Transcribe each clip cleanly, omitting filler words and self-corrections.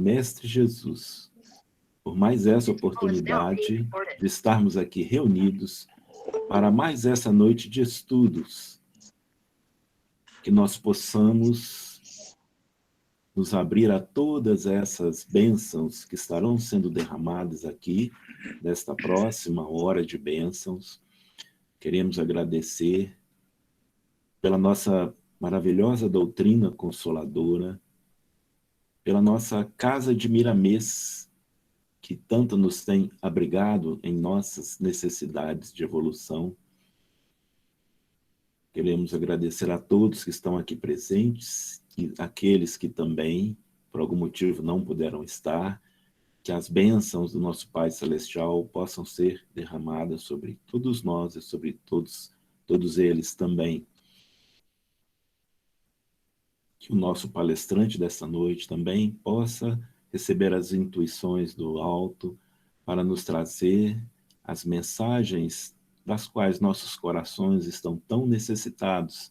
Mestre Jesus, por mais essa oportunidade de estarmos aqui reunidos para mais essa noite de estudos, que nós possamos nos abrir a todas essas bênçãos que estarão sendo derramadas aqui, nesta próxima hora de bênçãos. Queremos agradecer pela nossa maravilhosa doutrina consoladora, pela nossa casa de Miramês, que tanto nos tem abrigado em nossas necessidades de evolução. Queremos agradecer a todos que estão aqui presentes, e aqueles que também, por algum motivo, não puderam estar, que as bênçãos do nosso Pai Celestial possam ser derramadas sobre todos nós e sobre todos eles também. Que o nosso palestrante dessa noite também possa receber as intuições do alto para nos trazer as mensagens das quais nossos corações estão tão necessitados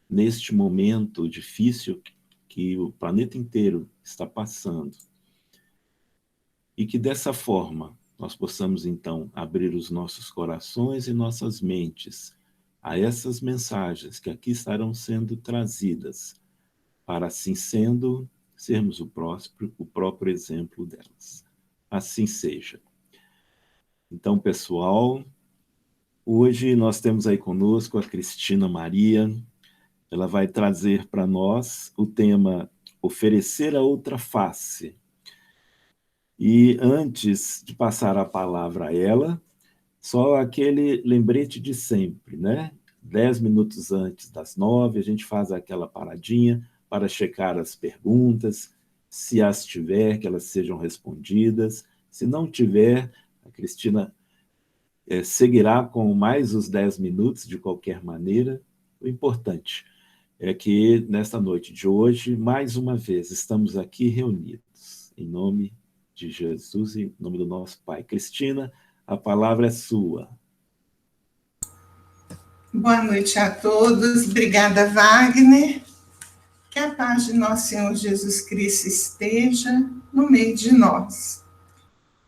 neste momento difícil que o planeta inteiro está passando. E que dessa forma nós possamos então abrir os nossos corações e nossas mentes a essas mensagens que aqui estarão sendo trazidas, para assim sendo, sermos o próprio exemplo delas. Assim seja. Então, pessoal, hoje nós temos aí conosco a Cristina Maria. Ela vai trazer para nós o tema Oferecer a Outra Face. E antes de passar a palavra a ela, só aquele lembrete de sempre, né? 10 minutos antes das 9, a gente faz aquela paradinha para checar as perguntas, se as tiver, que elas sejam respondidas. Se não tiver, a Cristina seguirá com mais os 10 minutos, de qualquer maneira. O importante é que, nesta noite de hoje, mais uma vez, estamos aqui reunidos, em nome de Jesus e em nome do nosso Pai. Cristina, a palavra é sua. Boa noite a todos. Obrigada, Wagner. Que a paz de nosso Senhor Jesus Cristo esteja no meio de nós.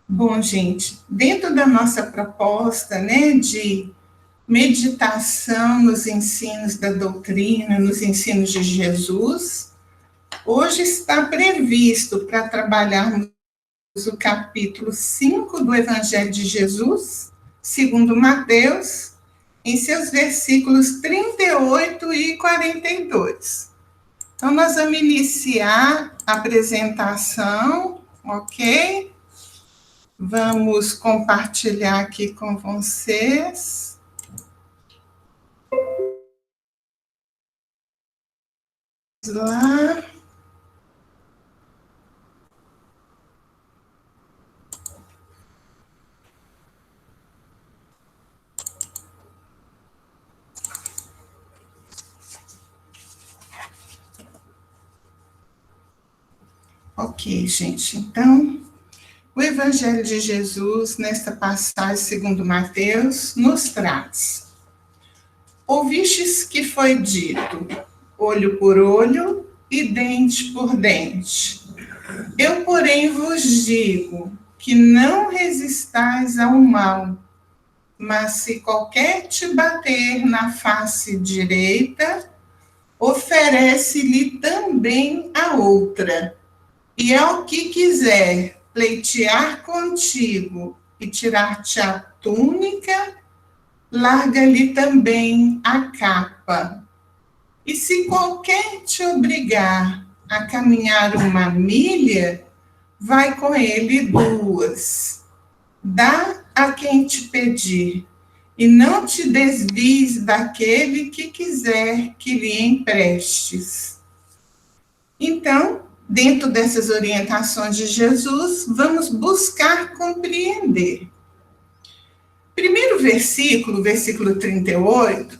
Bom, gente, dentro da nossa proposta, de meditação nos ensinos da doutrina, nos ensinos de Jesus, hoje está previsto para trabalharmos o capítulo 5 do Evangelho de Jesus, segundo Mateus, em seus versículos 38 e 42. Então, nós vamos iniciar a apresentação, ok? Vamos compartilhar aqui com vocês. Vamos lá. Ok, gente. Então, o Evangelho de Jesus, nesta passagem segundo Mateus, nos traz: ouvistes que foi dito, olho por olho e dente por dente. Eu, porém, vos digo que não resistais ao mal, mas se qualquer te bater na face direita, oferece-lhe também a outra. E ao que quiser pleitear contigo e tirar-te a túnica, larga-lhe também a capa. E se qualquer te obrigar a caminhar 1 milha, vai com ele 2. Dá a quem te pedir, e não te desvies daquele que quiser que lhe emprestes. Então, dentro dessas orientações de Jesus, vamos buscar compreender. Primeiro versículo, versículo 38,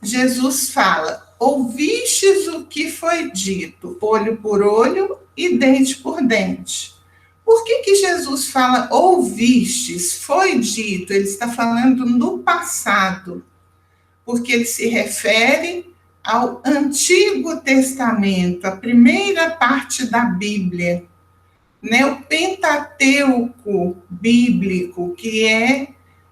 Jesus fala: ouvistes o que foi dito, olho por olho e dente por dente. Por que Jesus fala ouvistes, foi dito? Ele está falando no passado, porque ele se refere ao Antigo Testamento, a primeira parte da Bíblia. né, o Pentateuco bíblico, que é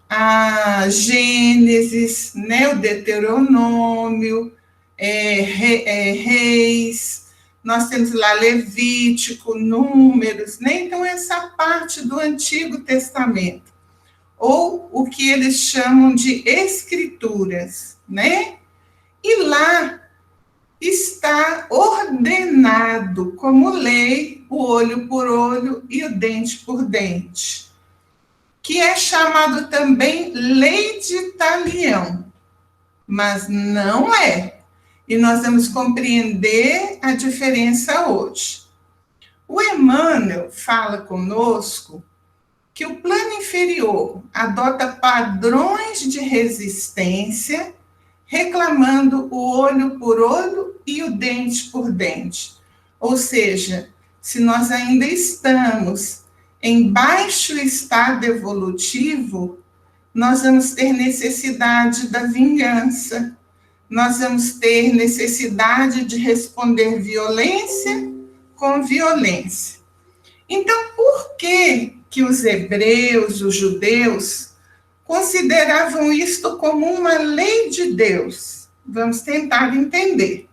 a Gênesis, né, o Deuteronômio, Reis, nós temos lá Levítico, Números, né? Então essa parte do Antigo Testamento, ou o que eles chamam de Escrituras, né? E lá está ordenado como lei o olho por olho e o dente por dente, que é chamado também lei de talião, mas não é. E nós vamos compreender a diferença hoje. O Emmanuel fala conosco que o plano inferior adota padrões de resistência, reclamando o olho por olho e o dente por dente. Ou seja, se nós ainda estamos em baixo estado evolutivo, nós vamos ter necessidade da vingança, nós vamos ter necessidade de responder violência com violência. Então, por que os hebreus, os judeus, consideravam isto como uma lei de Deus? Vamos tentar entender.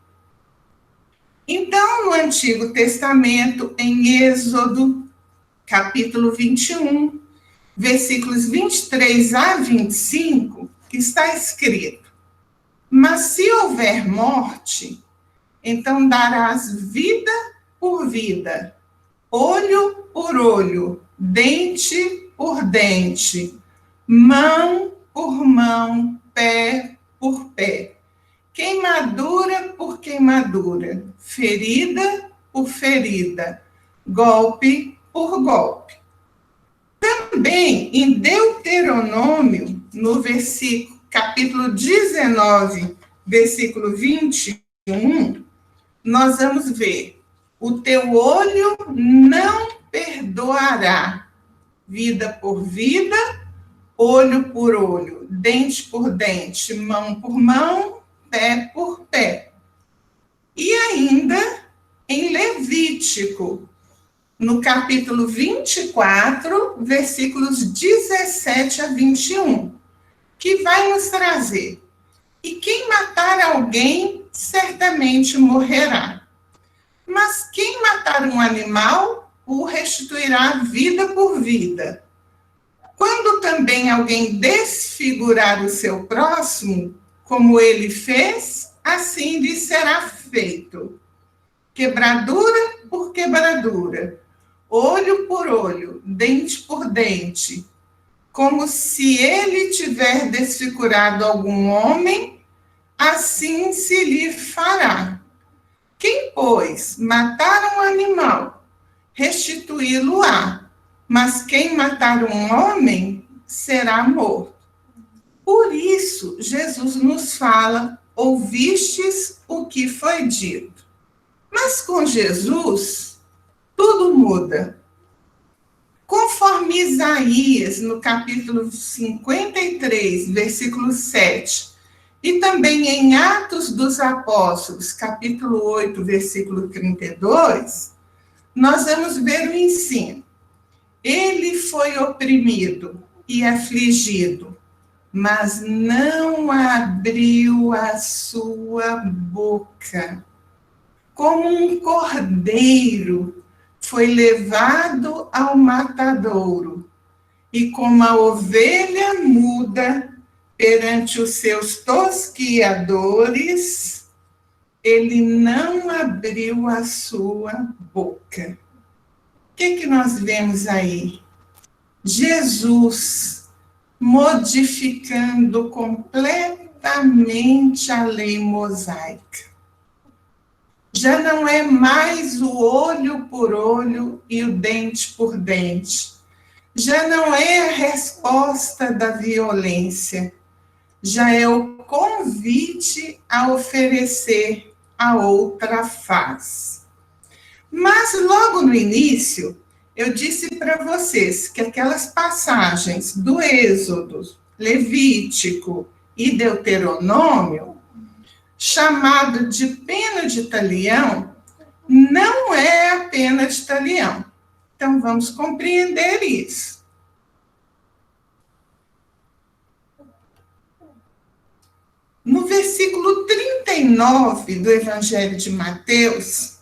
Então, no Antigo Testamento, em Êxodo, capítulo 21, versículos 23 a 25, está escrito: mas se houver morte, então darás vida por vida, olho por olho, dente por dente, mão por mão, pé por pé, queimadura por queimadura, ferida por ferida, golpe por golpe. Também em Deuteronômio, no capítulo 19, versículo 21, nós vamos ver: o teu olho não perdoará, vida por vida, olho por olho, dente por dente, mão por mão, pé por pé. E ainda em Levítico, no capítulo 24, versículos 17 a 21, que vai nos trazer: e quem matar alguém, certamente morrerá. Mas quem matar um animal, o restituirá vida por vida. Quando também alguém desfigurar o seu próximo, como ele fez, assim lhe será feito. Quebradura por quebradura, olho por olho, dente por dente, como se ele tiver desfigurado algum homem, assim se lhe fará. Quem, pois, matar um animal, restituí-lo-á, mas quem matar um homem, será morto. Por isso, Jesus nos fala: ouvistes o que foi dito. Mas com Jesus, tudo muda. Conforme Isaías, no capítulo 53, versículo 7, e também em Atos dos Apóstolos, capítulo 8, versículo 32, nós vamos ver o ensino. Ele foi oprimido e afligido, mas não abriu a sua boca. Como um cordeiro foi levado ao matadouro, e como a ovelha muda perante os seus tosquiadores, ele não abriu a sua boca. O que nós vemos aí? Jesus modificando completamente a lei mosaica. Já não é mais o olho por olho e o dente por dente. Já não é a resposta da violência. Já é o convite a oferecer a outra face. Mas logo no início, eu disse para vocês que aquelas passagens do Êxodo, Levítico e Deuteronômio, chamado de pena de talião, não é a pena de talião. Então, vamos compreender isso. No versículo 39 do Evangelho de Mateus,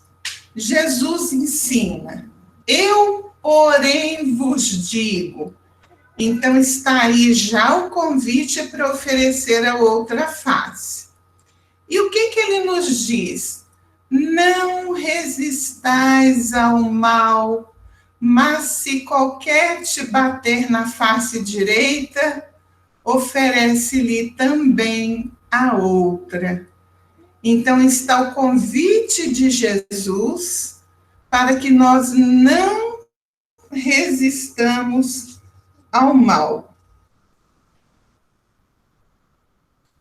Jesus ensina: eu, porém, vos digo. Então, está aí já o convite para oferecer a outra face. E o que ele nos diz? Não resistais ao mal, mas se qualquer te bater na face direita, oferece-lhe também a outra. Então, está o convite de Jesus para que nós não resistamos ao mal.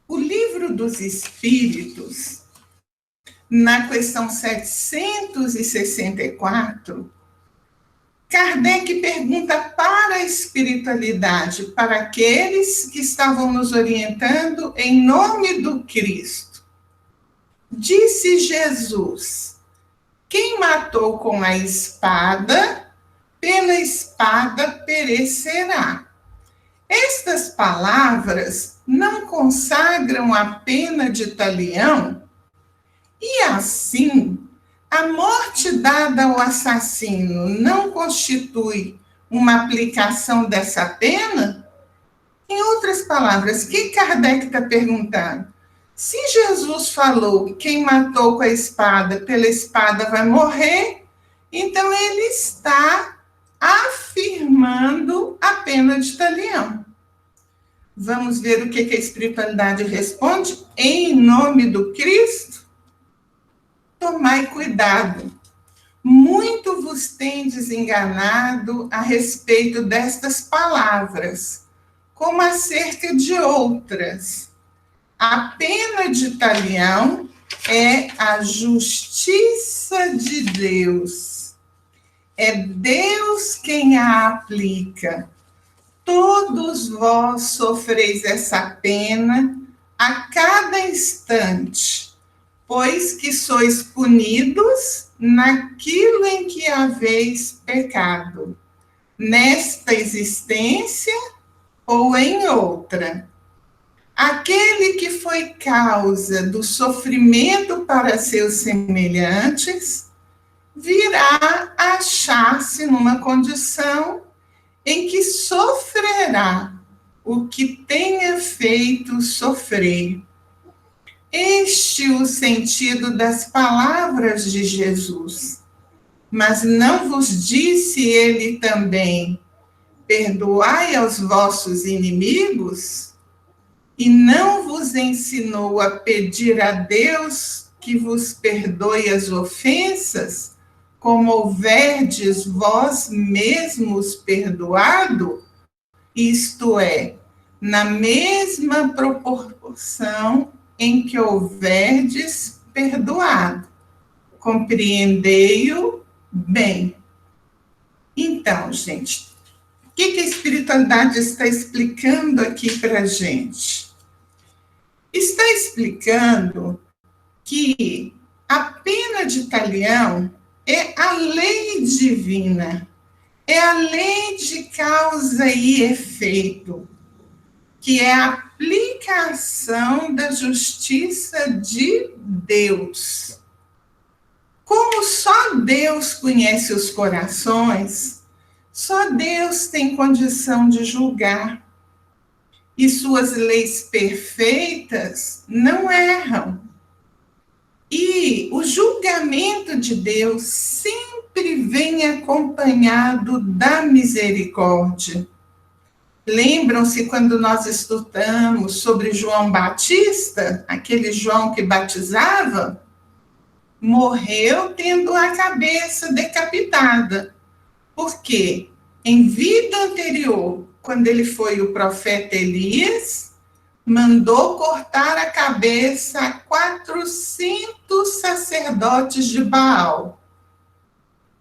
O Livro dos Espíritos, na questão 764, Kardec pergunta para a espiritualidade, para aqueles que estavam nos orientando em nome do Cristo. Disse Jesus: quem matou com a espada, pela espada perecerá. Estas palavras não consagram a pena de talião? E assim, a morte dada ao assassino não constitui uma aplicação dessa pena? Em outras palavras, o que Kardec está perguntando? Se Jesus falou que quem matou com a espada, pela espada vai morrer, então ele está afirmando a pena de talião. Vamos ver o que a espiritualidade responde em nome do Cristo? Tomai cuidado. Muito vos tendes enganado a respeito destas palavras, como acerca de outras. A pena de talião é a justiça de Deus. É Deus quem a aplica. Todos vós sofreis essa pena a cada instante, pois que sois punidos naquilo em que haveis pecado, nesta existência ou em outra. Aquele que foi causa do sofrimento para seus semelhantes, virá achar-se numa condição em que sofrerá o que tenha feito sofrer. Este o sentido das palavras de Jesus. Mas não vos disse ele também: perdoai aos vossos inimigos? E não vos ensinou a pedir a Deus que vos perdoe as ofensas, como houverdes vós mesmos perdoado? Isto é, na mesma proporção em que houverdes perdoado. Compreendei-o bem. Então, gente, o que a espiritualidade está explicando aqui para a gente? Está explicando que a pena de talião é a lei divina, é a lei de causa e efeito, que é a aplicação da justiça de Deus. Como só Deus conhece os corações, só Deus tem condição de julgar. E suas leis perfeitas não erram. E o julgamento de Deus sempre vem acompanhado da misericórdia. Lembram-se quando nós estudamos sobre João Batista, aquele João que batizava? Morreu tendo a cabeça decapitada. Por quê? Em vida anterior, quando ele foi o profeta Elias, mandou cortar a cabeça a 400 sacerdotes de Baal.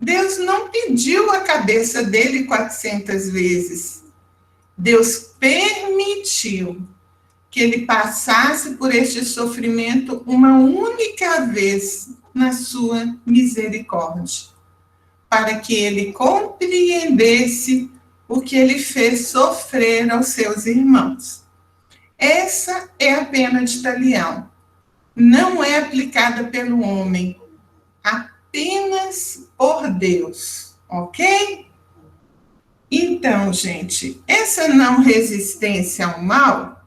Deus não pediu a cabeça dele 400 vezes. Deus permitiu que ele passasse por este sofrimento uma única vez na sua misericórdia. para que ele compreendesse o que ele fez sofrer aos seus irmãos. Essa é a pena de talião. Não é aplicada pelo homem, apenas por Deus, ok? Então, gente, essa não resistência ao mal,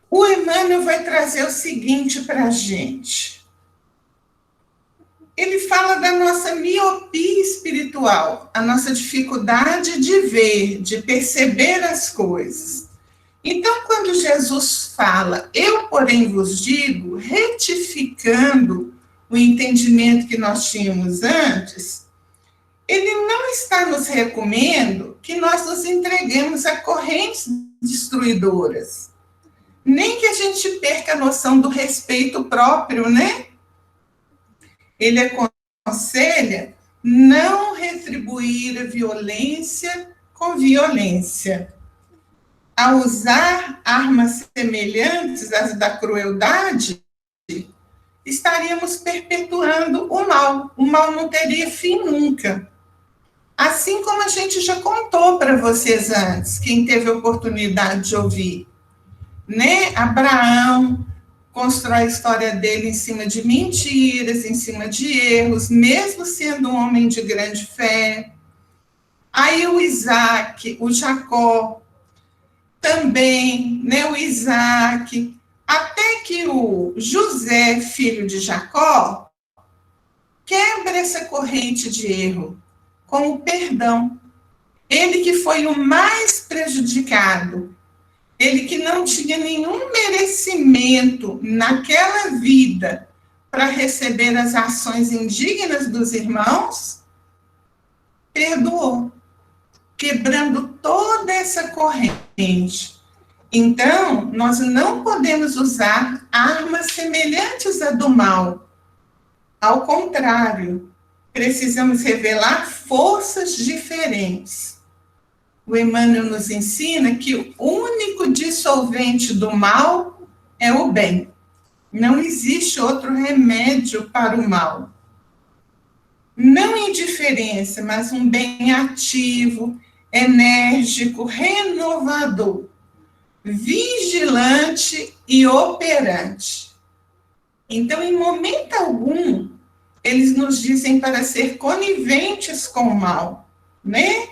o Emmanuel vai trazer o seguinte para a gente. Ele fala da nossa miopia espiritual, a nossa dificuldade de ver, de perceber as coisas. Então, quando Jesus fala, eu, porém, vos digo, retificando o entendimento que nós tínhamos antes, ele não está nos recomendando que nós nos entreguemos a correntes destruidoras, nem que a gente perca a noção do respeito próprio, né? Ele aconselha não retribuir a violência com violência. Ao usar armas semelhantes às da crueldade, estaríamos perpetuando o mal. O mal não teria fim nunca. Assim como a gente já contou para vocês antes, quem teve a oportunidade de ouvir, né? Abraão constrói a história dele em cima de mentiras, em cima de erros, mesmo sendo um homem de grande fé. Aí o Isaac, o Jacó, também, né, o Isaac, até que o José, filho de Jacó, quebra essa corrente de erro com o perdão. Ele que foi o mais prejudicado, ele que não tinha nenhum merecimento naquela vida para receber as ações indignas dos irmãos, perdoou, quebrando toda essa corrente. Então, nós não podemos usar armas semelhantes à do mal. Ao contrário, precisamos revelar forças diferentes. O Emmanuel nos ensina que o único dissolvente do mal é o bem. Não existe outro remédio para o mal. Não indiferença, mas um bem ativo, enérgico, renovador, vigilante e operante. Então, em momento algum, eles nos dizem para ser coniventes com o mal, né?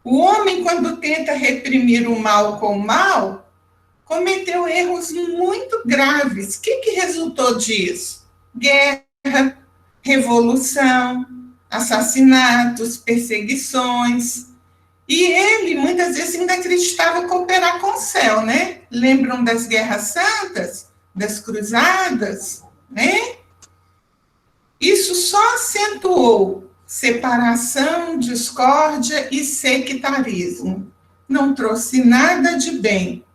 O homem, quando tenta reprimir o mal com o mal, cometeu erros muito graves. O que resultou disso? Guerra, revolução, assassinatos, perseguições. E ele, muitas vezes, ainda acreditava cooperar com o céu, né? Lembram das guerras santas, das cruzadas, né? Isso só acentuou separação, discórdia e sectarismo. Não trouxe nada de bem.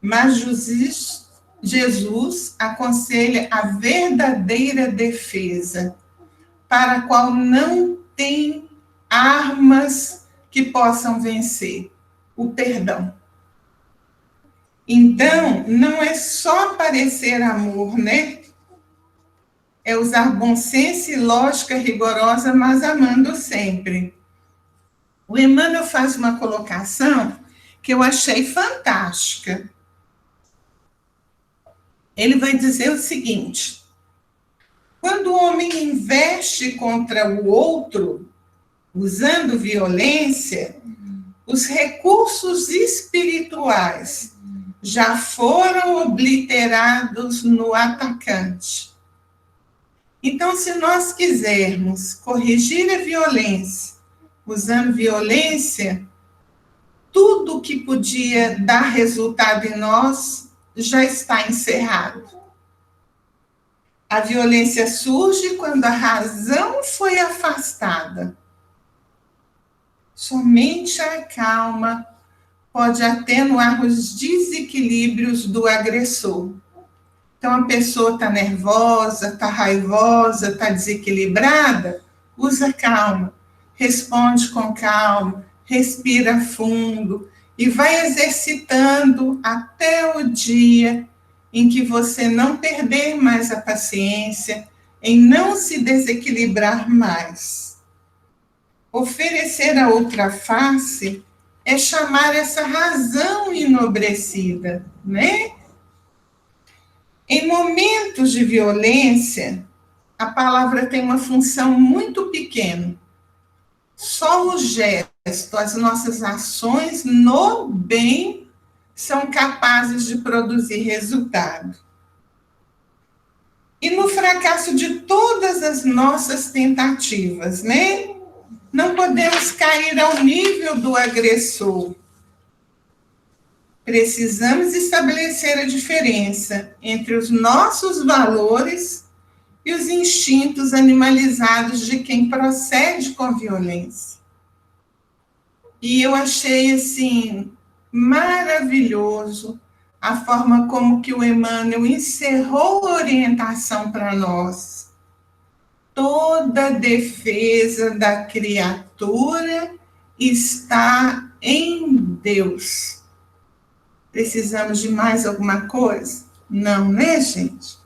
Mas Jesus aconselha a verdadeira defesa, para a qual não tem armas que possam vencer, o perdão. Então, não é só parecer amor, né? É usar bom senso e lógica rigorosa, mas amando sempre. O Emmanuel faz uma colocação que eu achei fantástica. Ele vai dizer o seguinte: quando o homem investe contra o outro, usando violência, os recursos espirituais já foram obliterados no atacante. Então, se nós quisermos corrigir a violência, usando violência, tudo que podia dar resultado em nós já está encerrado. A violência surge quando a razão foi afastada. Somente a calma pode atenuar os desequilíbrios do agressor. Então, a pessoa está nervosa, está raivosa, está desequilibrada, usa calma, responde com calma, respira fundo e vai exercitando até o dia em que você não perder mais a paciência, em não se desequilibrar mais. Oferecer a outra face é chamar essa razão enobrecida, né? Em momentos de violência, a palavra tem uma função muito pequena. Só o gesto, as nossas ações no bem são capazes de produzir resultado. E no fracasso de todas as nossas tentativas, né? Não podemos cair ao nível do agressor. Precisamos estabelecer a diferença entre os nossos valores e os instintos animalizados de quem procede com violência. E eu achei, assim, maravilhoso a forma como que o Emmanuel encerrou a orientação para nós. Toda defesa da criatura está em Deus. Precisamos de mais alguma coisa? Não, né, gente?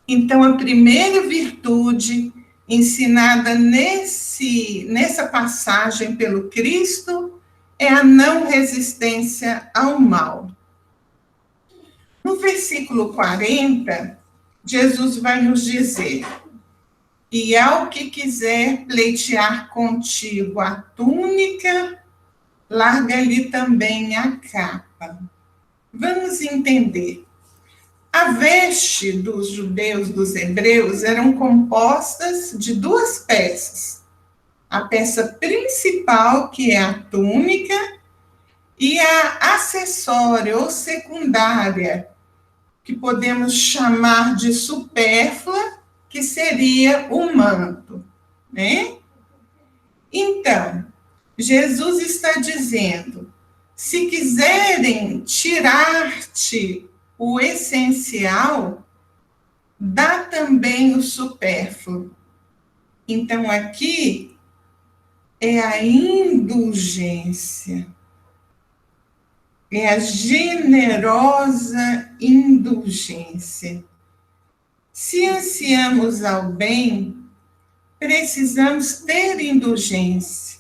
Então, a primeira virtude ensinada nessa passagem pelo Cristo é a não resistência ao mal. No versículo 40, Jesus vai nos dizer: e ao que quiser pleitear contigo a túnica, larga-lhe também a capa. Vamos entender. A veste dos judeus, dos hebreus, eram compostas de duas peças. A peça principal, que é a túnica, e a acessória ou secundária, que podemos chamar de supérflua, que seria o manto, né? Então, Jesus está dizendo: se quiserem tirar-te o essencial, dá também o supérfluo. Então, aqui é a indulgência, é a generosa indulgência. Se ansiamos ao bem, precisamos ter indulgência.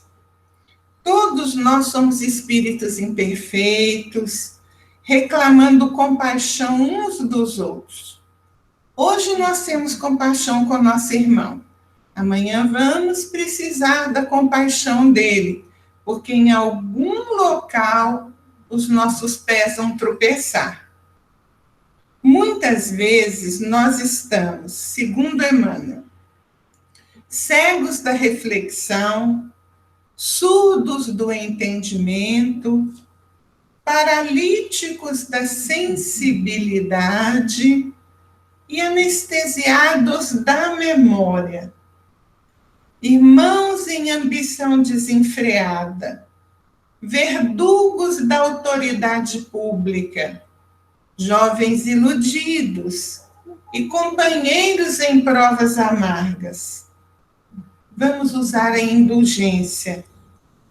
Todos nós somos espíritos imperfeitos, reclamando compaixão uns dos outros. Hoje nós temos compaixão com nosso irmão. Amanhã vamos precisar da compaixão dele, porque em algum local os nossos pés vão tropeçar. Muitas vezes nós estamos, segundo Emmanuel, cegos da reflexão, surdos do entendimento, paralíticos da sensibilidade e anestesiados da memória. Irmãos em ambição desenfreada, verdugos da autoridade pública, jovens iludidos e companheiros em provas amargas. Vamos usar a indulgência,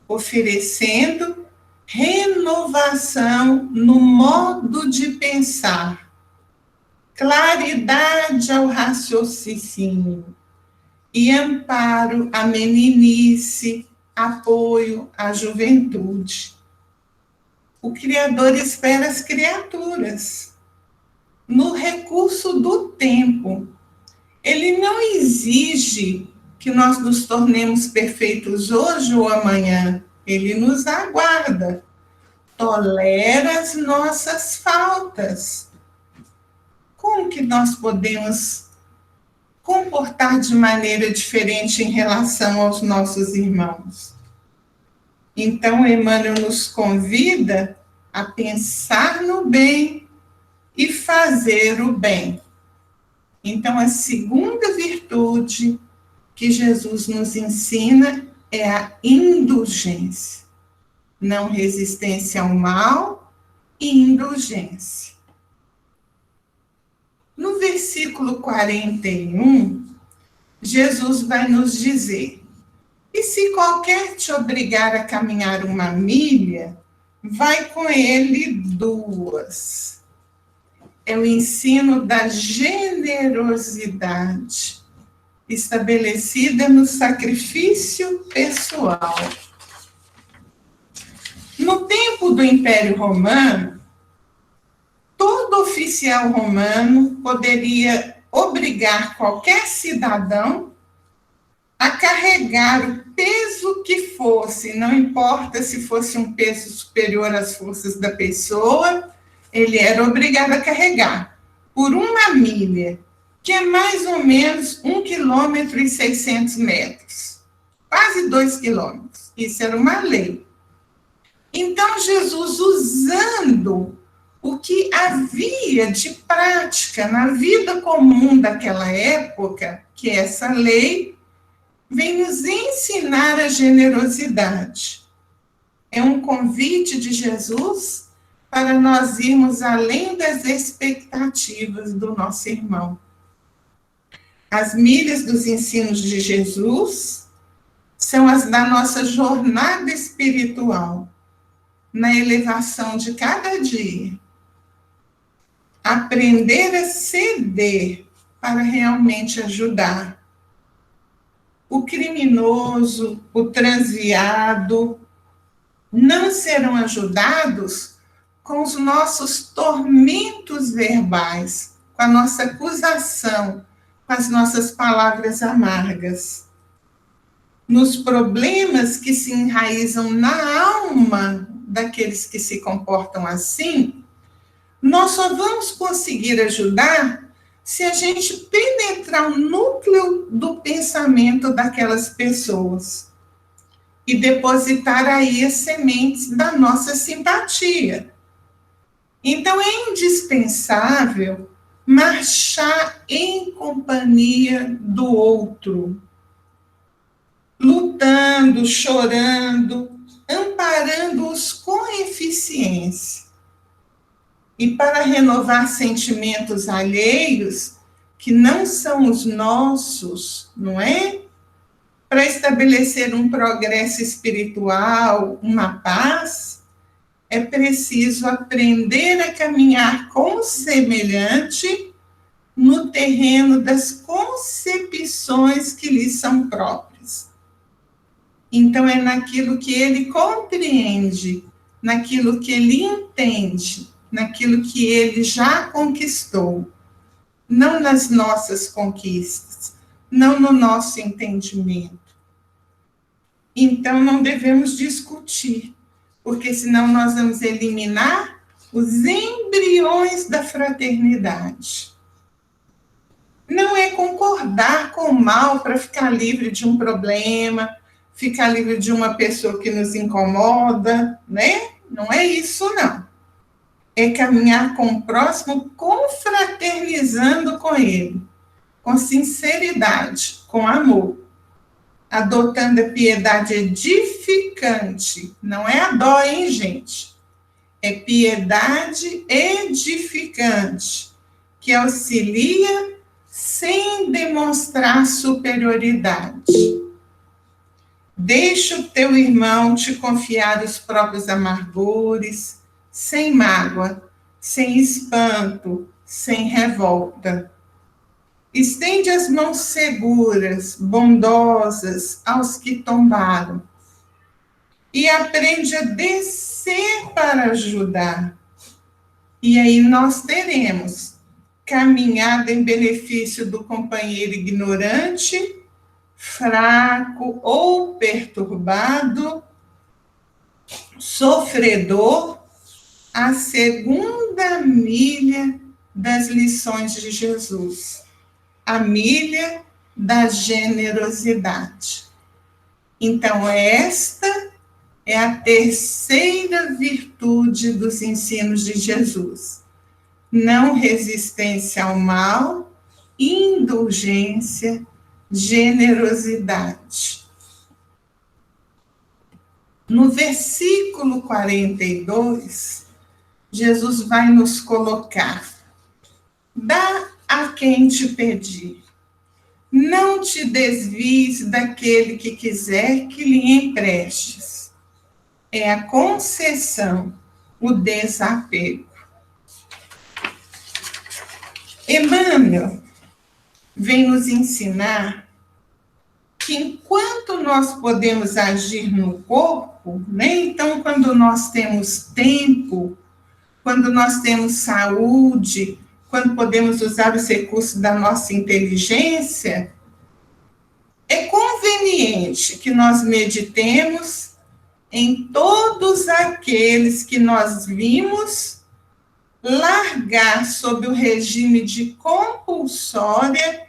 oferecendo renovação no modo de pensar, claridade ao raciocínio e amparo à meninice, apoio à juventude. O Criador espera as criaturas no recurso do tempo. Ele não exige que nós nos tornemos perfeitos hoje ou amanhã. Ele nos aguarda, tolera as nossas faltas. Como que nós podemos comportar de maneira diferente em relação aos nossos irmãos? Então, Emmanuel nos convida a pensar no bem e fazer o bem. Então, a segunda virtude que Jesus nos ensina é a indulgência. Não resistência ao mal e indulgência. No versículo 41, Jesus vai nos dizer: e se qualquer te obrigar a caminhar 1 milha, vai com ele 2. é o ensino da generosidade, estabelecida no sacrifício pessoal. No tempo do Império Romano, todo oficial romano poderia obrigar qualquer cidadão a carregar o peso que fosse, não importa se fosse um peso superior às forças da pessoa, ele era obrigado a carregar por 1 milha, que é mais ou menos 1,6 km, quase 2 quilômetros. Isso era uma lei. Então, Jesus, usando o que havia de prática na vida comum daquela época, que é essa lei, vem nos ensinar a generosidade. É um convite de Jesus para nós irmos além das expectativas do nosso irmão. As milhas dos ensinos de Jesus são as da nossa jornada espiritual, na elevação de cada dia. Aprender a ceder para realmente ajudar. O criminoso, o transviado, não serão ajudados com os nossos tormentos verbais, com a nossa acusação, com as nossas palavras amargas. Nos problemas que se enraizam na alma daqueles que se comportam assim, nós só vamos conseguir ajudar se a gente penetrar o núcleo do pensamento daquelas pessoas e depositar aí as sementes da nossa simpatia. Então, é indispensável marchar em companhia do outro, lutando, chorando, amparando-os com eficiência. E para renovar sentimentos alheios, que não são os nossos, não é? Para estabelecer um progresso espiritual, uma paz, é preciso aprender a caminhar com o semelhante no terreno das concepções que lhe são próprias. Então, é naquilo que ele compreende, naquilo que ele entende, naquilo que ele já conquistou, não nas nossas conquistas, não no nosso entendimento. Então, não devemos discutir, porque senão nós vamos eliminar os embriões da fraternidade. Não é concordar com o mal para ficar livre de um problema, ficar livre de uma pessoa que nos incomoda, né? Não é isso, não. É caminhar com o próximo, confraternizando com ele, com sinceridade, com amor, adotando a piedade edificante. Não é a dó, hein, gente? É piedade edificante, que auxilia sem demonstrar superioridade. Deixa o teu irmão te confiar os próprios amargores, sem mágoa, sem espanto, sem revolta. Estende as mãos seguras, bondosas aos que tombaram. E aprende a descer para ajudar. E aí nós teremos caminhada em benefício do companheiro ignorante, fraco ou perturbado, sofredor, a segunda milha das lições de Jesus, a milha da generosidade. Então, esta é a terceira virtude dos ensinos de Jesus. Não resistência ao mal, indulgência, generosidade. No versículo 42, Jesus vai nos colocar: dá a quem te pedir. Não te desvies daquele que quiser que lhe emprestes. É a concessão, o desapego. Emmanuel vem nos ensinar que enquanto nós podemos agir no corpo, né? Então, quando nós temos tempo, quando nós temos saúde, quando podemos usar os recursos da nossa inteligência, é conveniente que nós meditemos em todos aqueles que nós vimos largar sob o regime de compulsória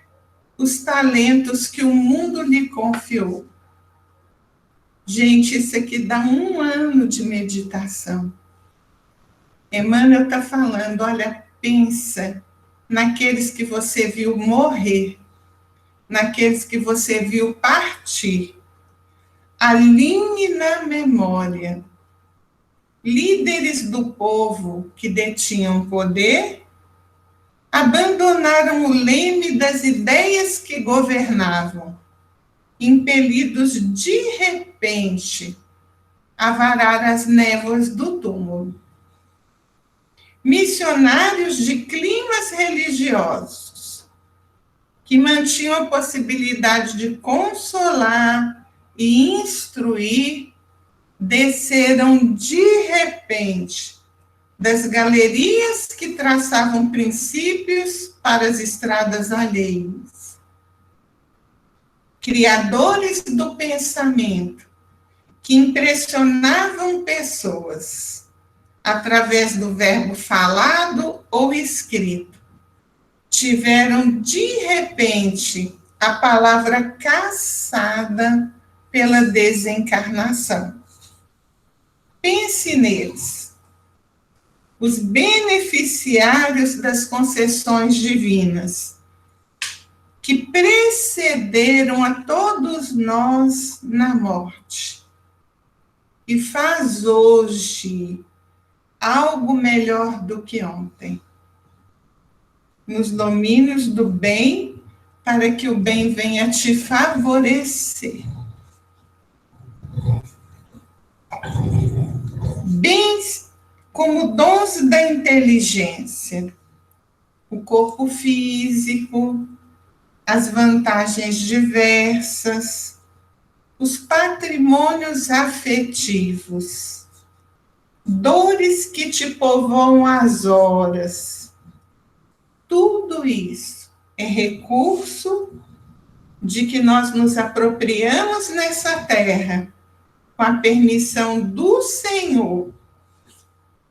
os talentos que o mundo lhe confiou. Gente, isso aqui dá 1 ano de meditação. Emmanuel está falando, olha, pensa naqueles que você viu morrer, naqueles que você viu partir. Alinhe na memória líderes do povo que detinham poder, abandonaram o leme das ideias que governavam, impelidos de repente a varar as névoas do túmulo. Missionários de climas religiosos, que mantinham a possibilidade de consolar e instruir, desceram de repente das galerias que traçavam princípios para as estradas alheias. Criadores do pensamento, que impressionavam pessoas através do verbo falado ou escrito, tiveram de repente a palavra caçada pela desencarnação. Pense neles, os beneficiários das concessões divinas, que precederam a todos nós na morte, e faz hoje algo melhor do que ontem, nos domínios do bem, para que o bem venha te favorecer. Bens como dons da inteligência, o corpo físico, as vantagens diversas, os patrimônios afetivos, dores que te povoam as horas. Tudo isso é recurso de que nós nos apropriamos nessa terra, com a permissão do Senhor,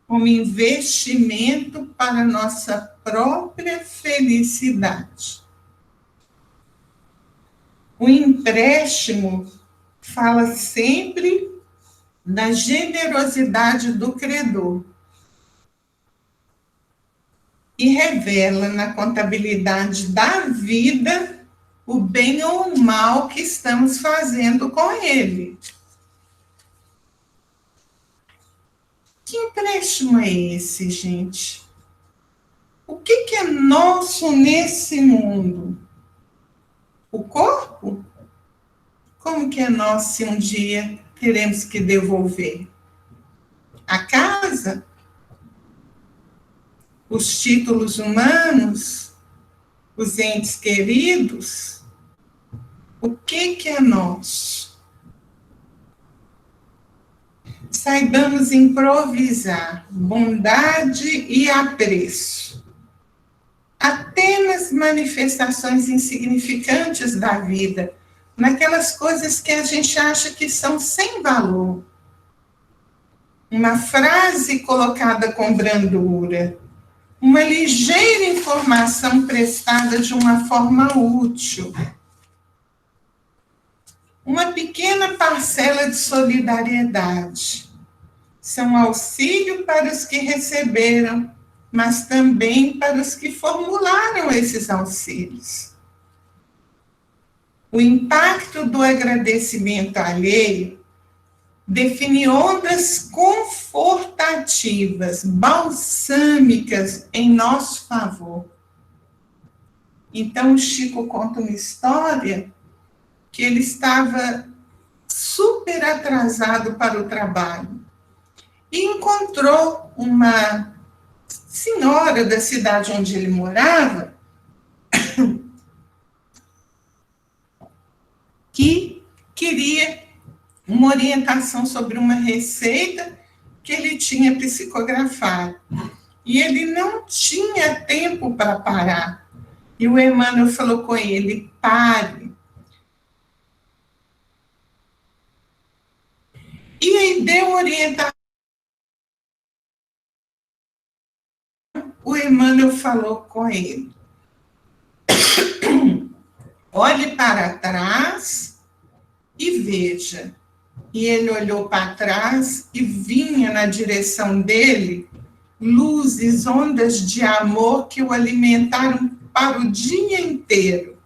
como investimento para a nossa própria felicidade. O empréstimo fala sempre da generosidade do credor e revela na contabilidade da vida o bem ou o mal que estamos fazendo com ele. Que empréstimo é esse, gente? O que é nosso nesse mundo? O corpo? Como que é nosso se um dia teremos que devolver? A casa? Os títulos humanos? Os entes queridos? O que é nosso? Saibamos improvisar bondade e apreço, até nas manifestações insignificantes da vida, naquelas coisas que a gente acha que são sem valor. Uma frase colocada com brandura, uma ligeira informação prestada de uma forma útil, uma pequena parcela de solidariedade. São auxílio para os que receberam, mas também para os que formularam esses auxílios. O impacto do agradecimento alheio define ondas confortativas, balsâmicas em nosso favor. Então, o Chico conta uma história que ele estava super atrasado para o trabalho e encontrou uma senhora da cidade onde ele morava que queria uma orientação sobre uma receita que ele tinha psicografado. E ele não tinha tempo para parar. E o Emmanuel falou com ele: pare. E aí deu orientação. O Emmanuel falou com ele: olhe para trás e veja. E ele olhou para trás e vinha na direção dele luzes, ondas de amor que o alimentaram para o dia inteiro.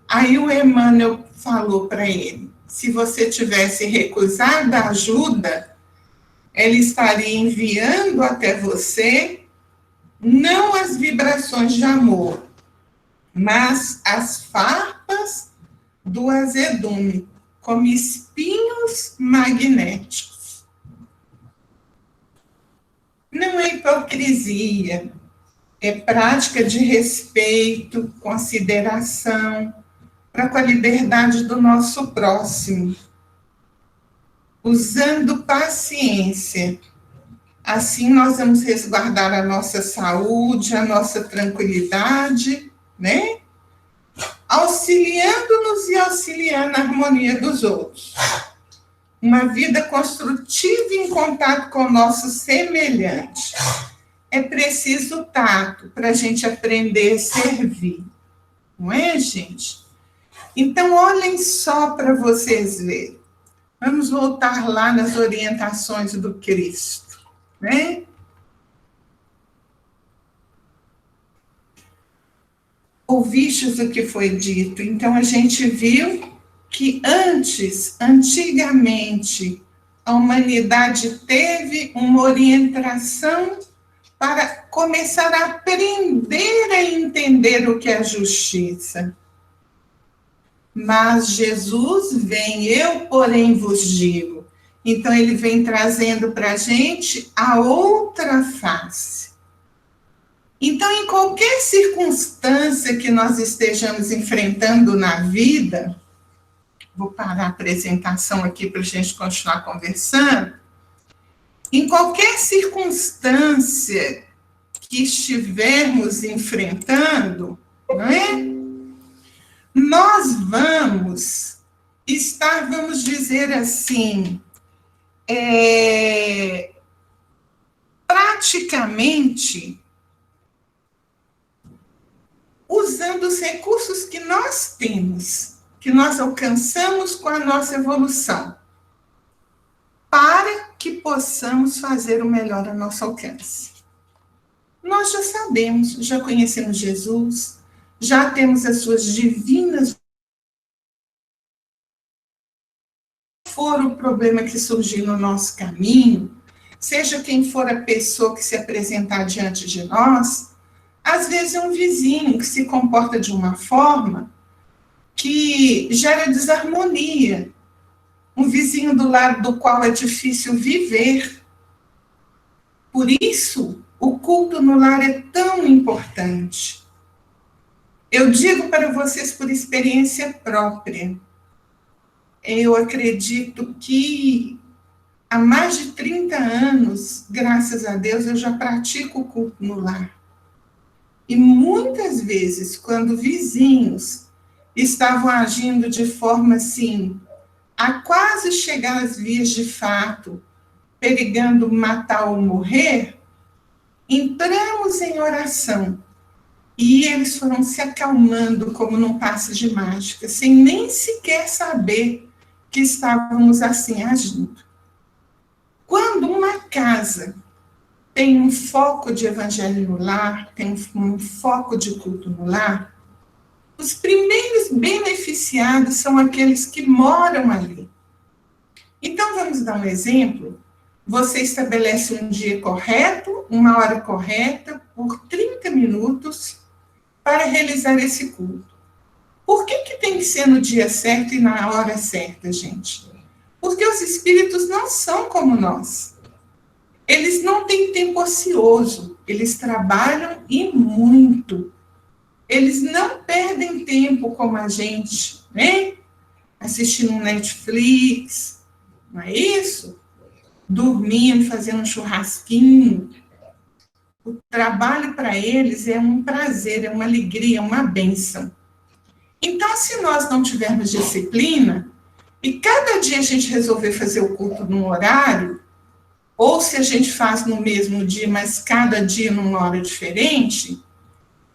Aí o Emmanuel falou para ele: se você tivesse recusado a ajuda, ele estaria enviando até você não as vibrações de amor, mas as farpas do azedume, como espinhos magnéticos. Não é hipocrisia, é prática de respeito, consideração para com a liberdade do nosso próximo, usando paciência. Assim nós vamos resguardar a nossa saúde, a nossa tranquilidade, né? Auxiliando-nos e auxiliando a harmonia dos outros. Uma vida construtiva em contato com o nosso semelhante. É preciso tato para a gente aprender a servir. Não é, gente? Então, olhem só para vocês verem. Vamos voltar lá nas orientações do Cristo, né? Ouvistes o que foi dito. Então, a gente viu que antigamente, a humanidade teve uma orientação para começar a aprender a entender o que é justiça. Mas Jesus vem, eu, porém, vos digo. Então, ele vem trazendo para a gente a outra face. Então, em qualquer circunstância que nós estejamos enfrentando na vida, vou parar a apresentação aqui para a gente continuar conversando. Em qualquer circunstância que estivermos enfrentando, não é? Nós vamos estar, vamos dizer assim, praticamente usando os recursos que nós temos, que nós alcançamos com a nossa evolução, para que possamos fazer o melhor a nosso alcance. Nós já sabemos, já conhecemos Jesus, já temos as suas divinas. For o problema que surgir no nosso caminho, seja quem for a pessoa que se apresentar diante de nós, às vezes é um vizinho que se comporta de uma forma que gera desarmonia, um vizinho do lado do qual é difícil viver. Por isso, o culto no lar é tão importante. Eu digo para vocês por experiência própria. Eu acredito que há mais de 30 anos, graças a Deus, eu já pratico o culto no lar. E muitas vezes, quando vizinhos estavam agindo de forma assim, a quase chegar às vias de fato, perigando matar ou morrer, entramos em oração. E eles foram se acalmando como num passe de mágica, sem nem sequer saber que estávamos assim agindo. Quando uma casa tem um foco de evangelho no lar, tem um foco de culto no lar, os primeiros beneficiados são aqueles que moram ali. Então, vamos dar um exemplo. Você estabelece um dia correto, uma hora correta, por 30 minutos, para realizar esse culto. Por que tem que ser no dia certo e na hora certa, gente? Porque os espíritos não são como nós. Eles não têm tempo ocioso, eles trabalham e muito. Eles não perdem tempo como a gente, né? assistindo um Netflix, não é isso? Dormindo, fazendo um churrasquinho. O trabalho para eles é um prazer, é uma alegria, é uma bênção. Então, se nós não tivermos disciplina, e cada dia a gente resolver fazer o culto num horário, ou se a gente faz no mesmo dia, mas cada dia numa hora diferente,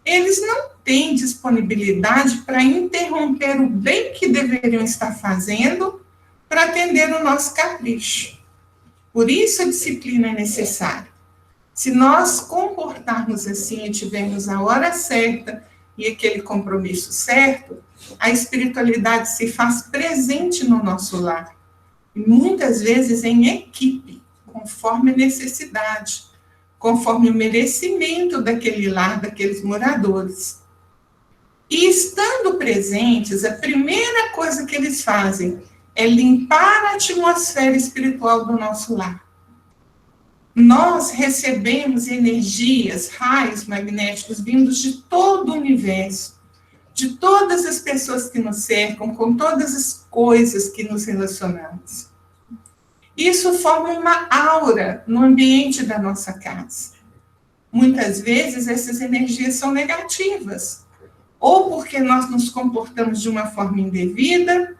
eles não têm disponibilidade para interromper o bem que deveriam estar fazendo para atender o nosso capricho. Por isso a disciplina é necessária. Se nós comportarmos assim e tivermos a hora certa e aquele compromisso certo, a espiritualidade se faz presente no nosso lar. E muitas vezes em equipe, conforme a necessidade, conforme o merecimento daquele lar, daqueles moradores. E estando presentes, a primeira coisa que eles fazem é limpar a atmosfera espiritual do nosso lar. Nós recebemos energias, raios magnéticos vindos de todo o universo, de todas as pessoas que nos cercam, com todas as coisas que nos relacionamos. Isso forma uma aura no ambiente da nossa casa. Muitas vezes essas energias são negativas, ou porque nós nos comportamos de uma forma indevida,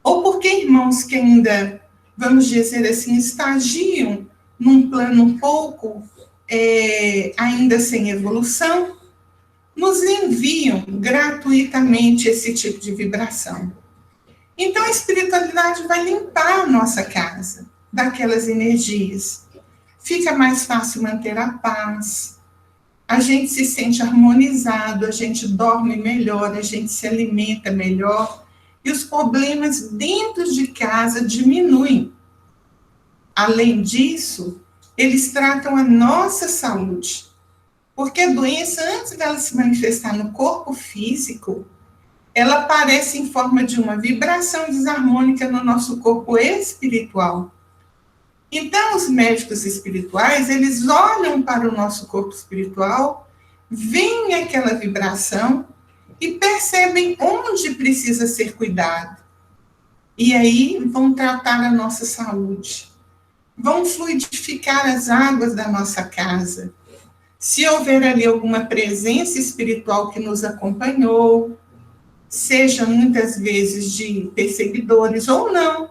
ou porque irmãos que ainda, vamos dizer assim, estagiam num plano um pouco ainda sem evolução, nos enviam gratuitamente esse tipo de vibração. Então, a espiritualidade vai limpar a nossa casa daquelas energias. Fica mais fácil manter a paz, a gente se sente harmonizado, a gente dorme melhor, a gente se alimenta melhor, e os problemas dentro de casa diminuem. Além disso, eles tratam a nossa saúde, porque a doença, antes dela se manifestar no corpo físico, ela aparece em forma de uma vibração desarmônica no nosso corpo espiritual. Então, os médicos espirituais, eles olham para o nosso corpo espiritual, veem aquela vibração e percebem onde precisa ser cuidado. E aí vão tratar a nossa saúde, vão fluidificar as águas da nossa casa. Se houver ali alguma presença espiritual que nos acompanhou, seja muitas vezes de perseguidores ou não,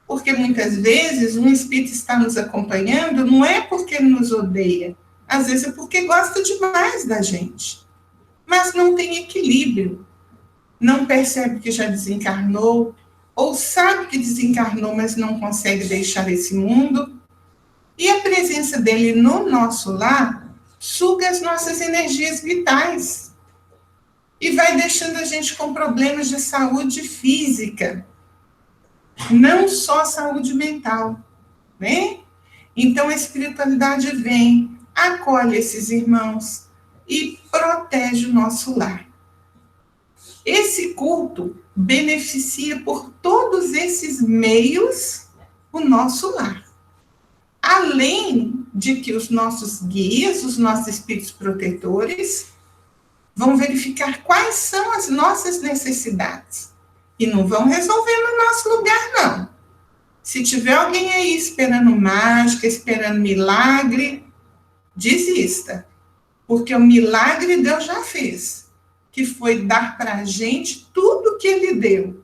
porque muitas vezes um espírito está nos acompanhando, não é porque ele nos odeia, às vezes é porque gosta demais da gente, mas não tem equilíbrio, não percebe que já desencarnou, ou sabe que desencarnou, mas não consegue deixar esse mundo, e a presença dele no nosso lar suga as nossas energias vitais, e vai deixando a gente com problemas de saúde física, não só saúde mental, né? Então, a espiritualidade vem, acolhe esses irmãos e protege o nosso lar. Esse culto beneficia por todos esses meios o nosso lar. Além de que os nossos guias, os nossos espíritos protetores, vão verificar quais são as nossas necessidades. E não vão resolver no nosso lugar, não. Se tiver alguém aí esperando mágica, esperando milagre, desista. Porque o milagre Deus já fez, que foi dar para a gente tudo que Ele deu.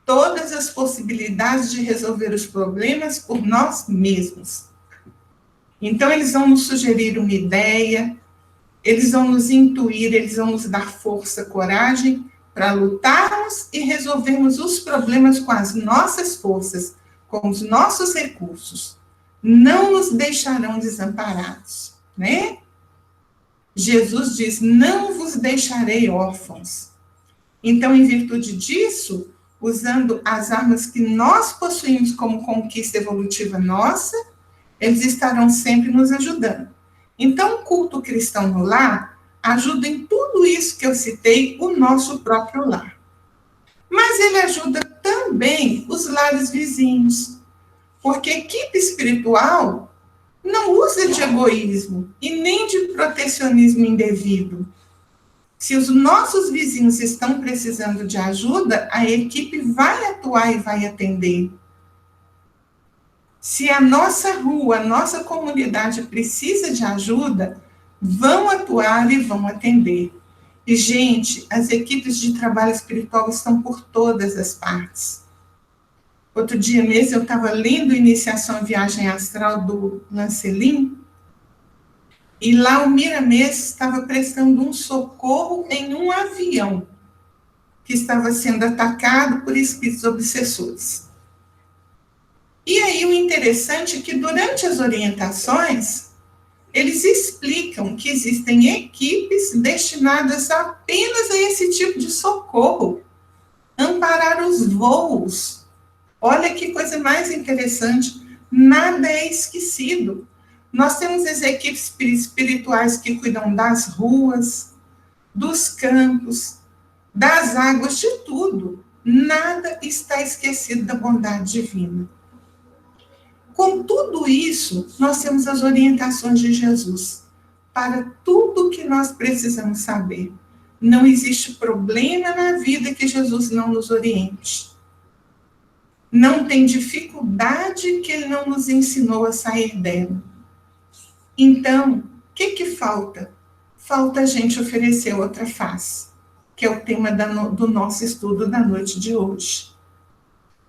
Todas as possibilidades de resolver os problemas por nós mesmos. Então, eles vão nos sugerir uma ideia, eles vão nos intuir, eles vão nos dar força, coragem para lutarmos e resolvermos os problemas com as nossas forças, com os nossos recursos. Não nos deixarão desamparados, né? Jesus diz, não vos deixarei órfãos. Então, em virtude disso, usando as armas que nós possuímos como conquista evolutiva nossa, eles estarão sempre nos ajudando. Então, o culto cristão no lar ajuda em tudo isso que eu citei, o nosso próprio lar. Mas ele ajuda também os lares vizinhos, porque a equipe espiritual não usa de egoísmo e nem de protecionismo indevido. Se os nossos vizinhos estão precisando de ajuda, a equipe vai atuar e vai atender. Se a nossa rua, a nossa comunidade precisa de ajuda, vão atuar e vão atender. E, gente, as equipes de trabalho espiritual estão por todas as partes. Outro dia mesmo eu estava lendo Iniciação à Viagem Astral do Lancelin, e lá o Miramês estava prestando um socorro em um avião que estava sendo atacado por espíritos obsessores. E aí o interessante é que durante as orientações, eles explicam que existem equipes destinadas apenas a esse tipo de socorro, amparar os voos. Olha que coisa mais interessante, nada é esquecido. Nós temos as equipes espirituais que cuidam das ruas, dos campos, das águas, de tudo. Nada está esquecido da bondade divina. Com tudo isso, nós temos as orientações de Jesus para tudo que nós precisamos saber. Não existe problema na vida que Jesus não nos oriente. Não tem dificuldade que ele não nos ensinou a sair dela. Então, o que falta? Falta a gente oferecer outra face, que é o tema do nosso estudo da noite de hoje.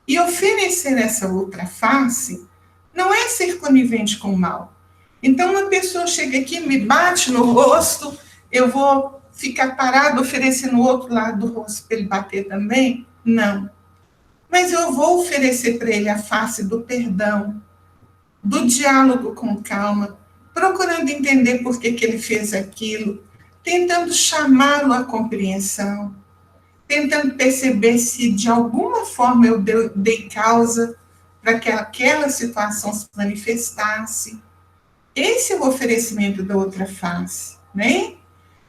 E oferecer essa outra face não é ser conivente com o mal. Então, uma pessoa chega aqui, me bate no rosto, eu vou ficar parado oferecendo o outro lado do rosto para ele bater também? Não. Mas eu vou oferecer para ele a face do perdão, do diálogo com calma, procurando entender por que ele fez aquilo, tentando chamá-lo à compreensão, tentando perceber se de alguma forma eu dei causa para que aquela situação se manifestasse. Esse é o oferecimento da outra face, né?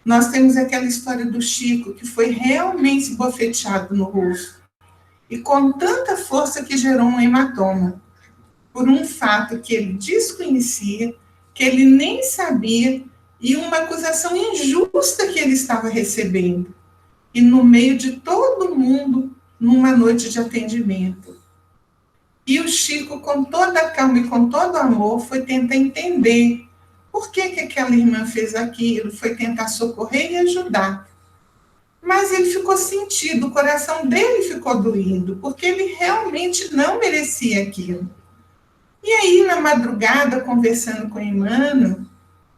Nós temos aquela história do Chico, que foi realmente bofeteado no rosto, e com tanta força que gerou um hematoma, por um fato que ele desconhecia, que ele nem sabia, e uma acusação injusta que ele estava recebendo. E no meio de todo mundo, numa noite de atendimento. E o Chico, com toda a calma e com todo o amor, foi tentar entender por que aquela irmã fez aquilo, foi tentar socorrer e ajudar. Mas ele ficou sentido, o coração dele ficou doído, porque ele realmente não merecia aquilo. E aí, na madrugada, conversando com Emmanuel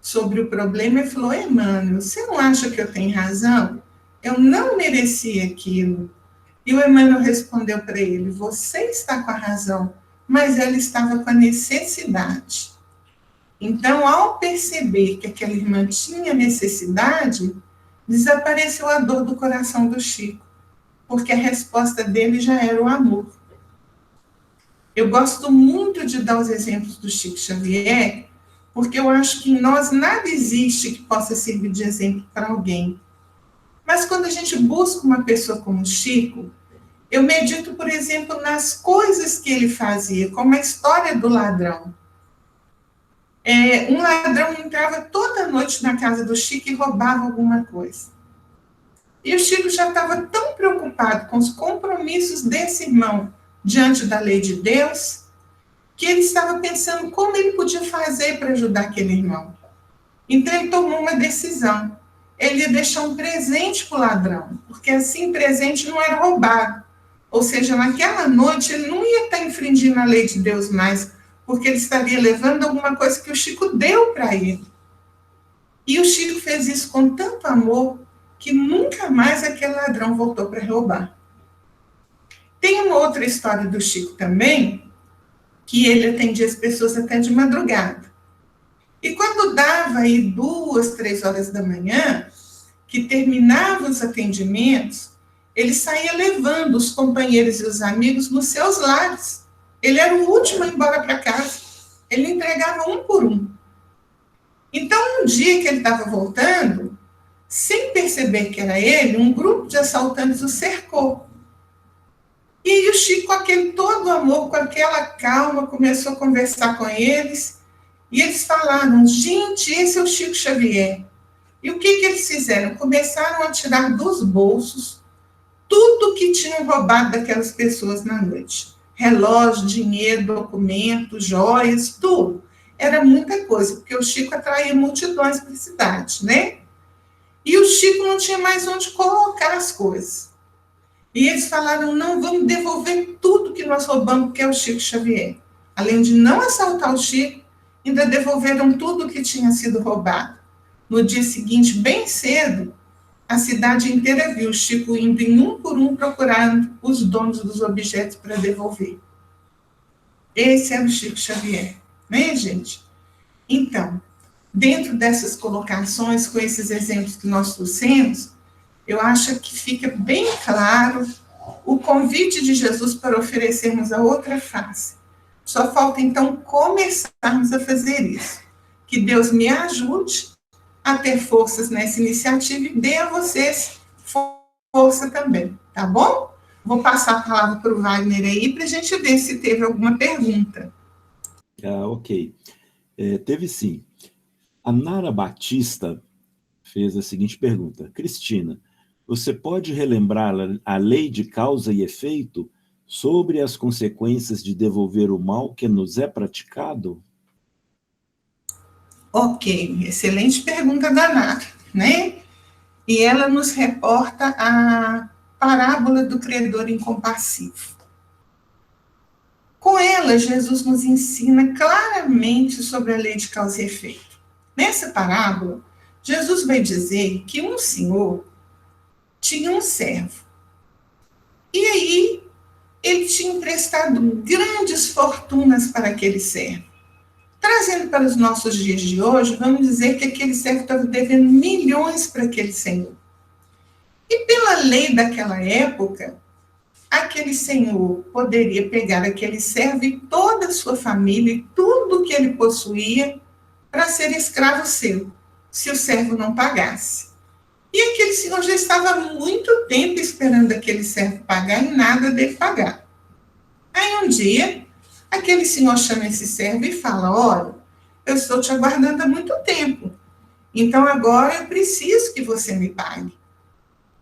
sobre o problema, ele falou: Emmanuel, você não acha que eu tenho razão? Eu não merecia aquilo. E o Emmanuel respondeu para ele: você está com a razão, mas ela estava com a necessidade. Então, ao perceber que aquela irmã tinha necessidade, desapareceu a dor do coração do Chico, porque a resposta dele já era o amor. Eu gosto muito de dar os exemplos do Chico Xavier, porque eu acho que em nós nada existe que possa servir de exemplo para alguém. Mas quando a gente busca uma pessoa como o Chico, eu medito, por exemplo, nas coisas que ele fazia, como a história do ladrão. Um ladrão entrava toda noite na casa do Chico e roubava alguma coisa. E o Chico já estava tão preocupado com os compromissos desse irmão diante da lei de Deus, que ele estava pensando como ele podia fazer para ajudar aquele irmão. Então ele tomou uma decisão. Ele ia deixar um presente para o ladrão, porque assim presente não era roubado. Ou seja, naquela noite ele não ia estar infringindo a lei de Deus mais, porque ele estaria levando alguma coisa que o Chico deu para ele. E o Chico fez isso com tanto amor que nunca mais aquele ladrão voltou para roubar. Tem uma outra história do Chico também, que ele atendia as pessoas até de madrugada. E quando dava aí 2, 3 horas da manhã, que terminava os atendimentos, ele saía levando os companheiros e os amigos nos seus lares. Ele era o último a ir embora para casa. Ele entregava um por um. Então, um dia que ele estava voltando, sem perceber que era ele, um grupo de assaltantes o cercou. E aí o Chico, com aquele todo amor, com aquela calma, começou a conversar com eles. E eles falaram: gente, esse é o Chico Xavier. E o que eles fizeram? Começaram a tirar dos bolsos tudo que tinham roubado daquelas pessoas na noite. Relógio, dinheiro, documentos, joias, tudo. Era muita coisa, porque o Chico atraía multidões para a cidade, né? E o Chico não tinha mais onde colocar as coisas. E eles falaram, não, vamos devolver tudo que nós roubamos, porque é o Chico Xavier. Além de não assaltar o Chico, ainda devolveram tudo que tinha sido roubado. No dia seguinte, bem cedo, a cidade inteira viu o Chico indo em um por um procurando os donos dos objetos para devolver. Esse era o Chico Xavier, né, gente? Então, dentro dessas colocações, com esses exemplos que nós trouxemos, eu acho que fica bem claro o convite de Jesus para oferecermos a outra face. Só falta, então, começarmos a fazer isso. Que Deus me ajude a ter forças nessa iniciativa e dê a vocês força também, tá bom? Vou passar a palavra para o Wagner aí, para a gente ver se teve alguma pergunta. Ok. Teve sim. A Nara Batista fez a seguinte pergunta. Cristina, você pode relembrar a lei de causa e efeito sobre as consequências de devolver o mal que nos é praticado? Ok, excelente pergunta da Nara, né? E ela nos reporta a parábola do credor incompassivo. Com ela, Jesus nos ensina claramente sobre a lei de causa e efeito. Nessa parábola, Jesus vai dizer que um senhor tinha um servo. E aí, ele tinha emprestado grandes fortunas para aquele servo. Trazendo para os nossos dias de hoje, vamos dizer que aquele servo estava devendo milhões para aquele senhor. E pela lei daquela época, aquele senhor poderia pegar aquele servo e toda a sua família, e tudo que ele possuía, para ser escravo seu, se o servo não pagasse. E aquele senhor já estava há muito tempo esperando aquele servo pagar e nada dele pagar. Aí um dia, aquele senhor chama esse servo e fala, olha, eu estou te aguardando há muito tempo, então agora eu preciso que você me pague.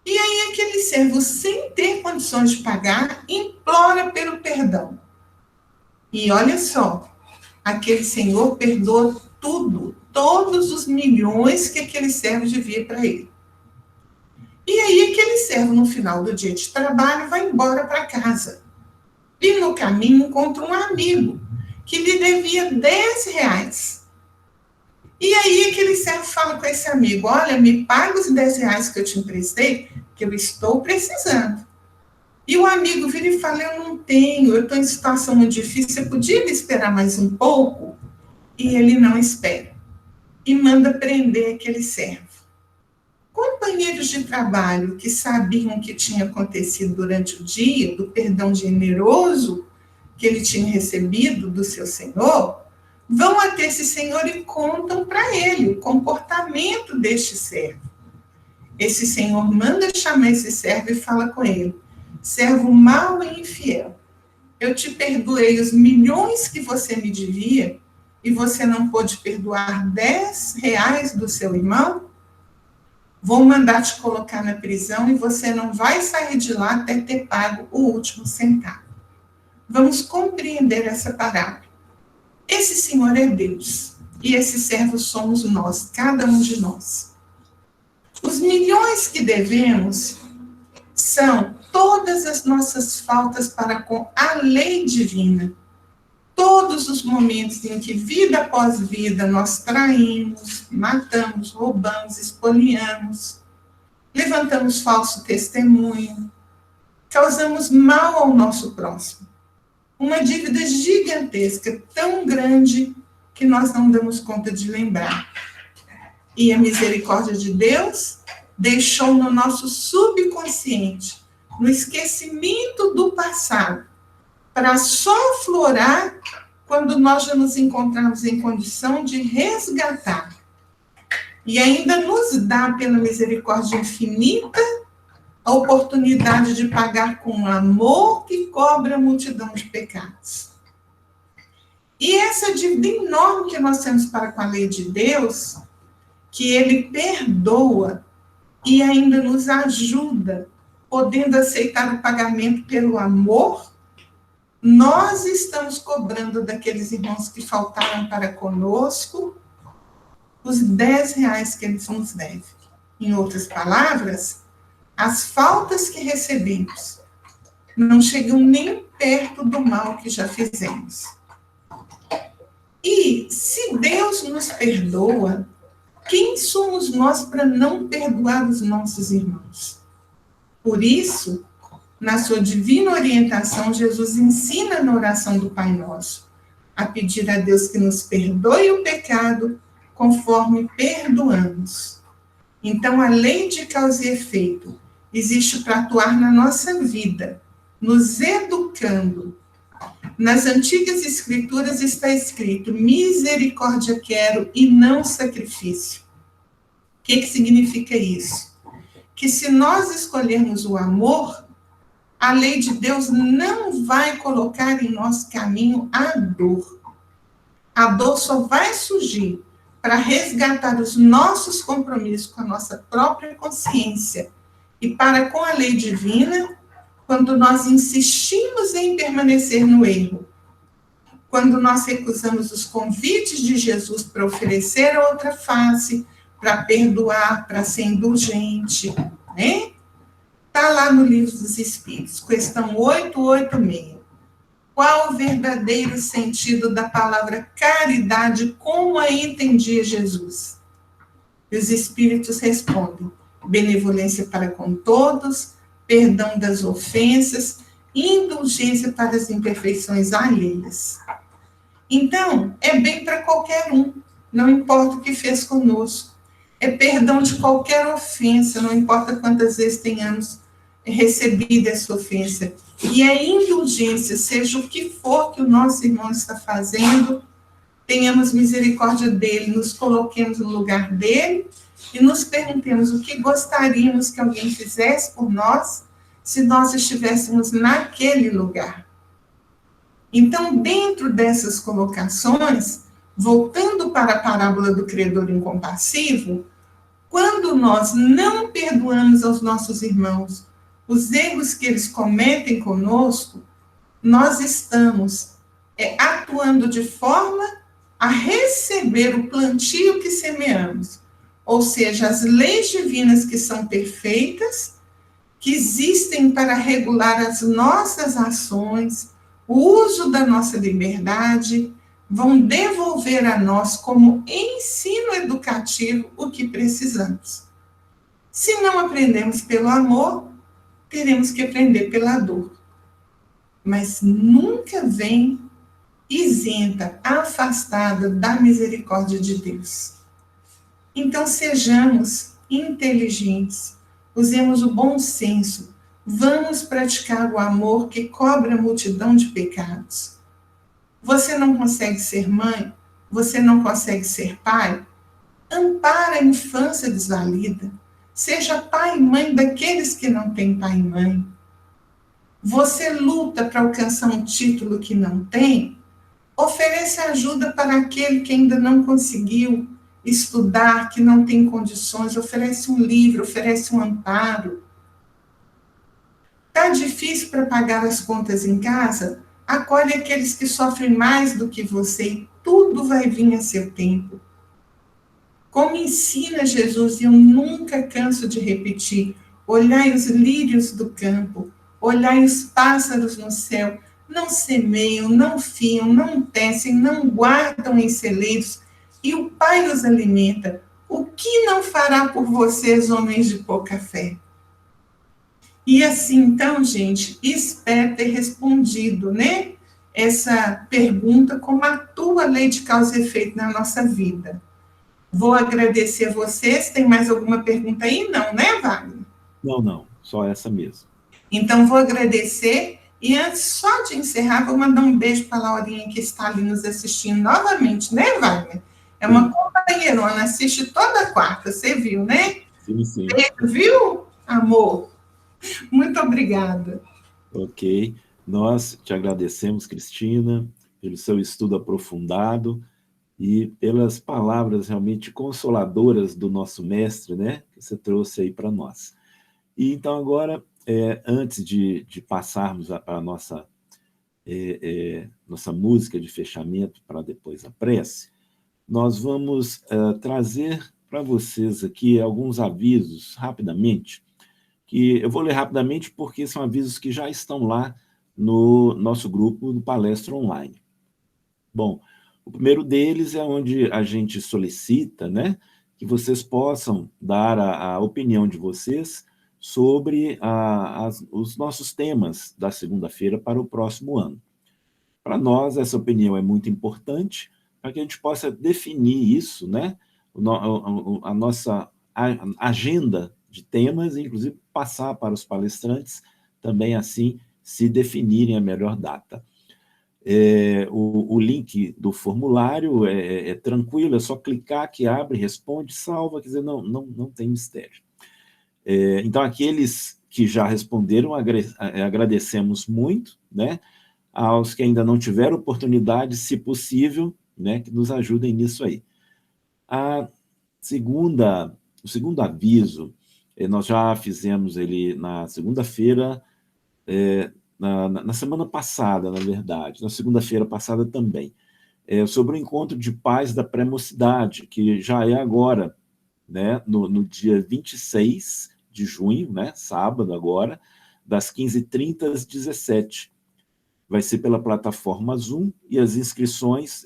E aí aquele servo, sem ter condições de pagar, implora pelo perdão. E olha só, aquele senhor perdoa tudo, todos os milhões que aquele servo devia para ele. E aí aquele servo, no final do dia de trabalho, vai embora para casa. E no caminho encontra um amigo que lhe devia 10 reais. E aí aquele servo fala com esse amigo, olha, me paga os 10 reais que eu te emprestei, que eu estou precisando. E o amigo vira e fala, eu não tenho, eu estou em situação muito difícil, você podia me esperar mais um pouco? E ele não espera. E manda prender aquele servo. Companheiros de trabalho que sabiam o que tinha acontecido durante o dia, do perdão generoso que ele tinha recebido do seu senhor, vão até esse senhor e contam para ele o comportamento deste servo. Esse senhor manda chamar esse servo e fala com ele, servo mau e infiel, eu te perdoei os milhões que você me devia e você não pôde perdoar 10 reais do seu irmão? Vou mandar te colocar na prisão e você não vai sair de lá até ter pago o último centavo. Vamos compreender essa parábola. Esse senhor é Deus e esse servo somos nós, cada um de nós. Os milhões que devemos são todas as nossas faltas para com a lei divina. Todos os momentos em que, vida após vida, nós traímos, matamos, roubamos, espoliamos, levantamos falso testemunho, causamos mal ao nosso próximo. Uma dívida gigantesca, tão grande, que nós não damos conta de lembrar. E a misericórdia de Deus deixou no nosso subconsciente, no esquecimento do passado, para só aflorar quando nós já nos encontramos em condição de resgatar. E ainda nos dá, pela misericórdia infinita, a oportunidade de pagar com amor que cobre a multidão de pecados. E essa dívida enorme que nós temos para com a lei de Deus que Ele perdoa e ainda nos ajuda, podendo aceitar o pagamento pelo amor, nós estamos cobrando daqueles irmãos que faltaram para conosco os 10 reais que eles nos devem. Em outras palavras, as faltas que recebemos não chegam nem perto do mal que já fizemos. E se Deus nos perdoa, quem somos nós para não perdoar os nossos irmãos? Por isso, na sua divina orientação, Jesus ensina na oração do Pai Nosso a pedir a Deus que nos perdoe o pecado conforme perdoamos. Então, a lei de causa e efeito existe para atuar na nossa vida, nos educando. Nas antigas escrituras está escrito: misericórdia quero e não sacrifício. O que significa isso? Que se nós escolhermos o amor, a lei de Deus não vai colocar em nosso caminho a dor. A dor só vai surgir para resgatar os nossos compromissos com a nossa própria consciência e para com a lei divina, quando nós insistimos em permanecer no erro, quando nós recusamos os convites de Jesus para oferecer a outra face, para perdoar, para ser indulgente, né? Está lá no Livro dos Espíritos, questão 886. Qual o verdadeiro sentido da palavra caridade, como a entendia Jesus? E os Espíritos respondem: benevolência para com todos, perdão das ofensas, indulgência para as imperfeições alheias. Então, é bem para qualquer um, não importa o que fez conosco. É perdão de qualquer ofensa, não importa quantas vezes tenhamos recebido essa ofensa. E a indulgência, seja o que for que o nosso irmão está fazendo, tenhamos misericórdia dele, nos coloquemos no lugar dele e nos perguntemos o que gostaríamos que alguém fizesse por nós se nós estivéssemos naquele lugar. Então, dentro dessas colocações, voltando para a parábola do credor incompassivo, quando nós não perdoamos aos nossos irmãos os erros que eles cometem conosco, nós estamos atuando de forma a receber o plantio que semeamos. Ou seja, as leis divinas que são perfeitas, que existem para regular as nossas ações, o uso da nossa liberdade, vão devolver a nós como ensino educativo o que precisamos. Se não aprendemos pelo amor, teremos que aprender pela dor. Mas nunca vem isenta, afastada da misericórdia de Deus. Então sejamos inteligentes, usemos o bom senso, vamos praticar o amor que cobre a multidão de pecados. Você não consegue ser mãe? Você não consegue ser pai? Ampara a infância desvalida. Seja pai e mãe daqueles que não têm pai e mãe. Você luta para alcançar um título que não tem? Oferece ajuda para aquele que ainda não conseguiu estudar, que não tem condições. Oferece um livro, oferece um amparo. Está difícil para pagar as contas em casa? Acolhe aqueles que sofrem mais do que você e tudo vai vir a seu tempo. Como ensina Jesus, e eu nunca canso de repetir, olhai os lírios do campo, olhai os pássaros no céu, não semeiam, não fiam, não tecem, não guardam em celeiros, e o Pai os alimenta. O que não fará por vocês, homens de pouca fé? E assim, então, gente, espero ter respondido, né, essa pergunta, como atua a lei de causa e efeito na nossa vida. Vou agradecer a vocês. Tem mais alguma pergunta aí? Não, né, Wagner? Não, só essa mesmo. Então, vou agradecer. E antes, só de encerrar, vou mandar um beijo para a Laurinha, que está ali nos assistindo novamente, né, Wagner? É uma companheirona, assiste toda quarta, você viu, né? Sim. Beijo, viu, amor? Muito obrigada. Ok. Nós te agradecemos, Cristina, pelo seu estudo aprofundado e pelas palavras realmente consoladoras do nosso mestre, né, que você trouxe aí para nós. E então agora, antes de passarmos para a nossa música de fechamento, para depois a prece, nós vamos trazer para vocês aqui alguns avisos, rapidamente, que eu vou ler rapidamente porque são avisos que já estão lá no nosso grupo do Palestra Online. Bom, o primeiro deles é onde a gente solicita, né, que vocês possam dar a opinião de vocês sobre os nossos temas da segunda-feira para o próximo ano. Para nós, essa opinião é muito importante, para que a gente possa definir isso, né, a nossa agenda de temas, e inclusive passar para os palestrantes também assim se definirem a melhor data. O link do formulário é tranquilo, é só clicar que abre, responde, salva, quer dizer, não tem mistério. Então, aqueles que já responderam, agradecemos muito, né? Aos que ainda não tiveram oportunidade, se possível, né, que nos ajudem nisso aí. O segundo aviso, nós já fizemos ele na segunda-feira, na semana passada, na verdade, na segunda-feira passada também, sobre o encontro de pais da pré-mocidade, que já é agora, né, no dia 26 de junho, né, sábado agora, das 15h30 às 17h. Vai ser pela plataforma Zoom, e as inscrições,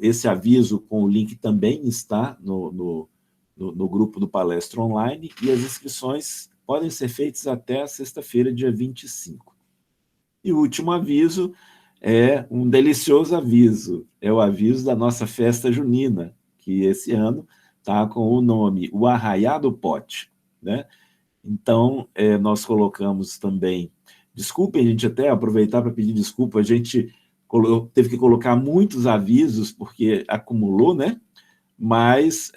esse aviso com o link também está no grupo do Palestra Online, e as inscrições podem ser feitas até a sexta-feira, dia 25. E o último aviso é um delicioso aviso, é o aviso da nossa festa junina, que esse ano está com o nome O Arraiá do Pote, né? Então, nós colocamos também... Desculpem, a gente até aproveitar para pedir desculpa, a gente teve que colocar muitos avisos, porque acumulou, né? Mas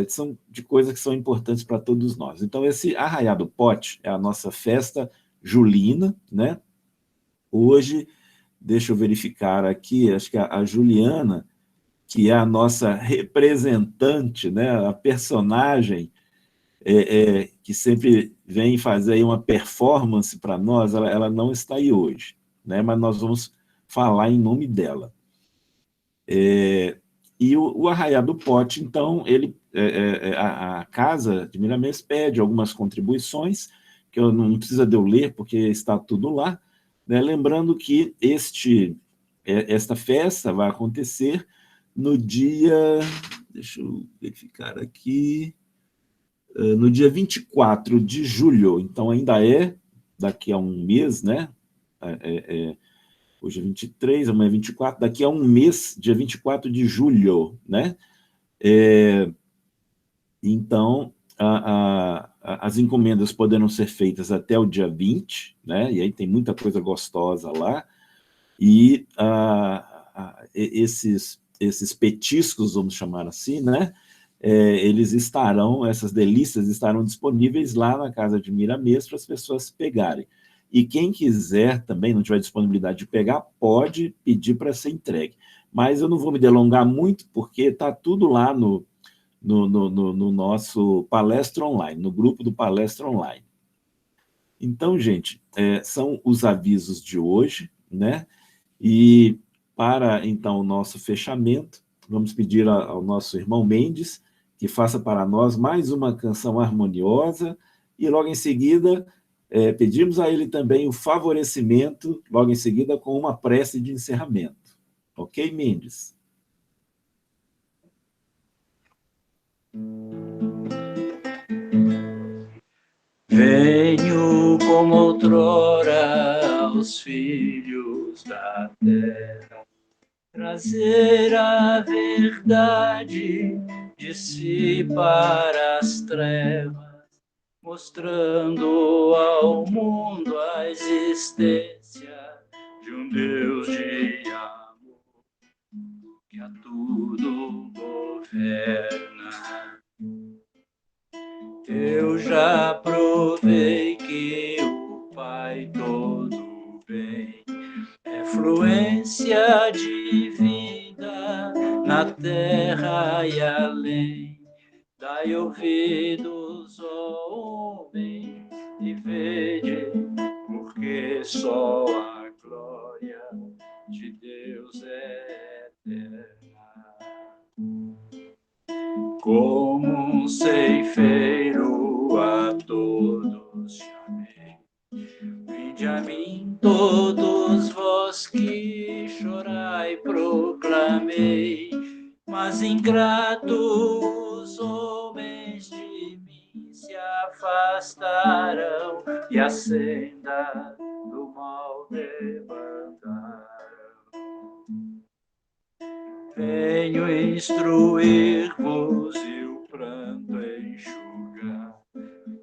são de coisas que são importantes para todos nós. Então, esse Arraiá do Pote é a nossa festa julina, né? Hoje, deixa eu verificar aqui, acho que a Juliana, que é a nossa representante, né? A personagem que sempre vem fazer aí uma performance para nós, ela não está aí hoje, né? Mas nós vamos falar em nome dela. E o Arraiá do Pote, então, a Casa de Miramês pede algumas contribuições, que não precisa de eu ler, porque está tudo lá, né? Lembrando que esta festa vai acontecer no dia... Deixa eu verificar aqui... no dia 24 de julho, então ainda daqui a um mês, né? Hoje é 23, amanhã é 24, daqui a um mês, dia 24 de julho, né? Então, as encomendas poderão ser feitas até o dia 20, né? E aí tem muita coisa gostosa lá, e esses petiscos, vamos chamar assim, né? Essas delícias estarão disponíveis lá na Casa de Miramês para as pessoas pegarem. E quem quiser também, não tiver disponibilidade de pegar, pode pedir para ser entregue. Mas eu não vou me delongar muito, porque está tudo lá no nosso Palestra Online, no grupo do Palestra Online. Então, gente, são os avisos de hoje, né? E para, então, o nosso fechamento, vamos pedir ao nosso irmão Mendes que faça para nós mais uma canção harmoniosa, e logo em seguida pedimos a ele também o favorecimento, logo em seguida com uma prece de encerramento. Ok, Mendes? Venho como outrora aos filhos da terra, trazer a verdade de si para as trevas, mostrando ao mundo a existência de um Deus de amor que a tudo governa. Eu já provei que o Pai todo bem é fluência divina na terra e além. Dai ouvidos, ó homens, e vede, porque só a glória de Deus é eterna. Como um ceifeiro a todos chamei. Vinde a mim todos vós que chorai, proclamei. Mas ingratos homens de mim se afastaram e a senda do mal debandaram. Venho instruir-vos e o pranto enxugar,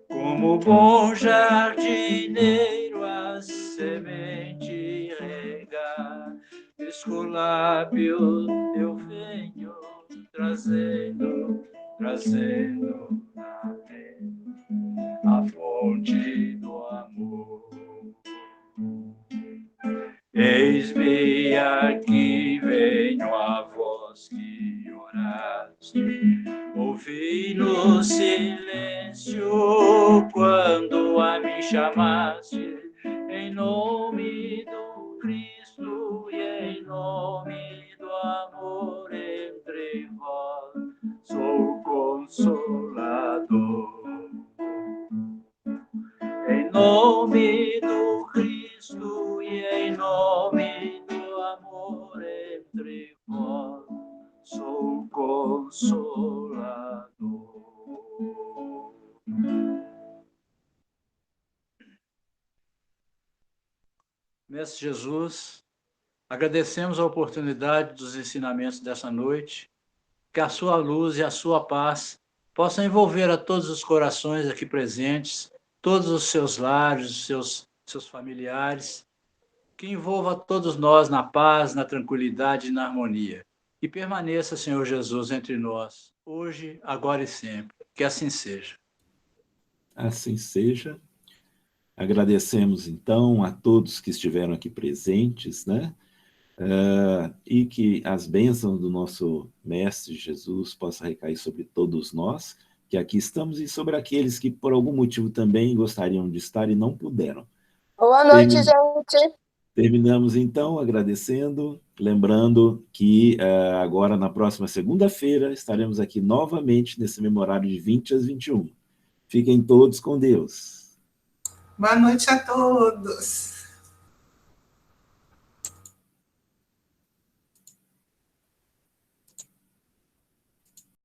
como bom jardineiro a semente regar. Esculápio eu venho trazendo na mente a fonte do amor. Eis-me aqui, venho a vós que oraste, ouvi no silêncio quando a mim chamaste, em nome do Cristo e em nome do amor entre vós, sou consolador. Em nome do Cristo e em nome do amor entre vós, sou consolador. Mestre Jesus, agradecemos a oportunidade dos ensinamentos dessa noite, que a sua luz e a sua paz possam envolver a todos os corações aqui presentes, todos os seus lares, os seus familiares, que envolva todos nós na paz, na tranquilidade e na harmonia. E permaneça, Senhor Jesus, entre nós, hoje, agora e sempre. Que assim seja. Assim seja. Agradecemos, então, a todos que estiveram aqui presentes, né? E que as bênçãos do nosso Mestre Jesus possam recair sobre todos nós, que aqui estamos, e sobre aqueles que, por algum motivo, também gostariam de estar e não puderam. Boa noite, gente. Terminamos, então, agradecendo, lembrando que agora, na próxima segunda-feira, estaremos aqui novamente nesse memorário de 20 às 21. Fiquem todos com Deus. Boa noite a todos.